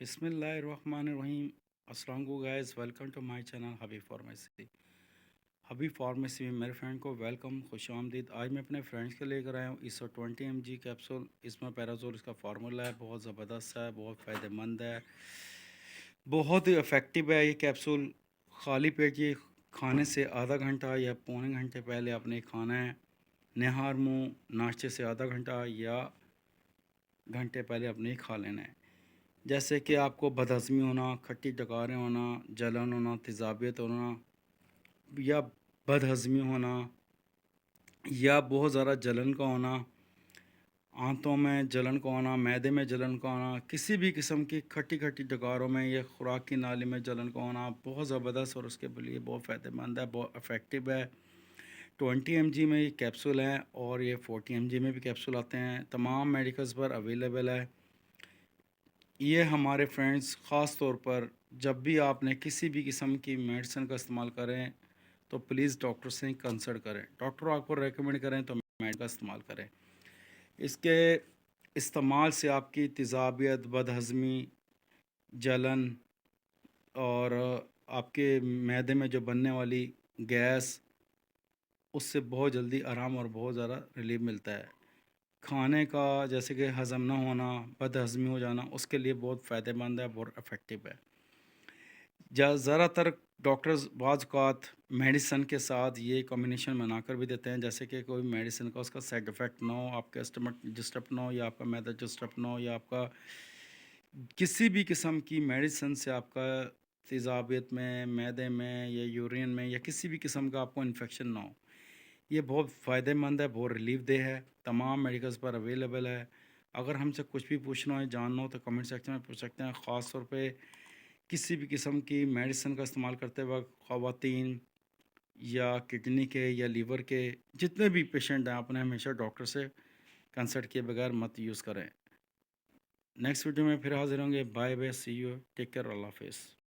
Bismillahirrahmanirrahim. Assalamu guys, welcome to my channel Habib Pharmacy. Habib pharmacy میں میرے friend کو welcome, خوش آمدید۔ آج میں اپنے فرینڈس کے لے کر آیا ہوں 120 mg کیپسول۔ اس میں پیرازول اس کا فارمولا ہے، بہت زبردست ہے، بہت فائدہ مند ہے، بہت ہی افیکٹو ہے یہ کیپسول۔ خالی پیٹ یہ کھانے سے آدھا گھنٹہ یا پونے گھنٹے پہلے آپ نے کھانا ہے، نہار منہ ناشتے سے آدھا گھنٹہ یا گھنٹے پہلے آپ نے کھا لینا ہے۔ جیسے کہ آپ کو بدہضمی ہونا، کھٹی ڈکاریں ہونا، جلن ہونا، تیزابیت ہونا یا بدہضمی ہونا یا بہت زیادہ جلن کا ہونا، آنتوں میں جلن کا ہونا، معدے میں جلن کا ہونا، کسی بھی قسم کی کھٹی ڈکاروں میں یا خوراک کی نالی میں جلن کا ہونا بہت زبردست اور اس کے لیے بہت فائدہ مند ہے، بہت افیکٹو ہے۔ 20 mg میں یہ کیپسول ہیں اور یہ 40 mg میں بھی کیپسول آتے ہیں، تمام میڈیکلز پر اویلیبل ہے۔ یہ ہمارے فرینڈز خاص طور پر جب بھی آپ نے کسی بھی قسم کی میڈیسن کا استعمال کریں تو پلیز ڈاکٹر سے کنسلٹ کریں، ڈاکٹر آپ کو ریکمینڈ کریں تو میڈ کا استعمال کریں۔ اس کے استعمال سے آپ کی تیزابیت، بدہضمی، جلن اور آپ کے معدے میں جو بننے والی گیس، اس سے بہت جلدی آرام اور بہت زیادہ ریلیف ملتا ہے۔ کھانے کا جیسے کہ ہضم نہ ہونا، بد ہضمی ہو جانا، اس کے لیے بہت فائدہ مند ہے، بہت افیکٹو ہے۔ زیادہ تر ڈاکٹرز بعض اوقات میڈیسن کے ساتھ یہ کمبینیشن بنا کر بھی دیتے ہیں، جیسے کہ کوئی میڈیسن کا اس کا سائڈ افیکٹ نہ ہو، آپ کا اسٹمک ڈسٹرب نہ ہو یا آپ کا معدہ ڈسٹرب نہ ہو یا آپ کا کسی بھی قسم کی میڈیسن سے آپ کا تیزابیت میں، معدے میں یا یورین میں یا کسی بھی قسم کا آپ کو انفیکشن نہ ہو۔ یہ بہت فائدہ مند ہے، بہت ریلیف دہ ہے، تمام میڈیکلز پر اویلیبل ہے۔ اگر ہم سے کچھ بھی پوچھنا ہو، جاننا ہو تو کمنٹ سیکشن میں پوچھ سکتے ہیں۔ خاص طور پہ کسی بھی قسم کی میڈیسن کا استعمال کرتے وقت خواتین یا کڈنی کے یا لیور کے جتنے بھی پیشنٹ ہیں، آپ نے ہمیشہ ڈاکٹر سے کنسلٹ کیے بغیر مت یوز کریں۔ نیکسٹ ویڈیو میں پھر حاضر ہوں گے۔ Bye bye, see you, take care, اللہ حافظ۔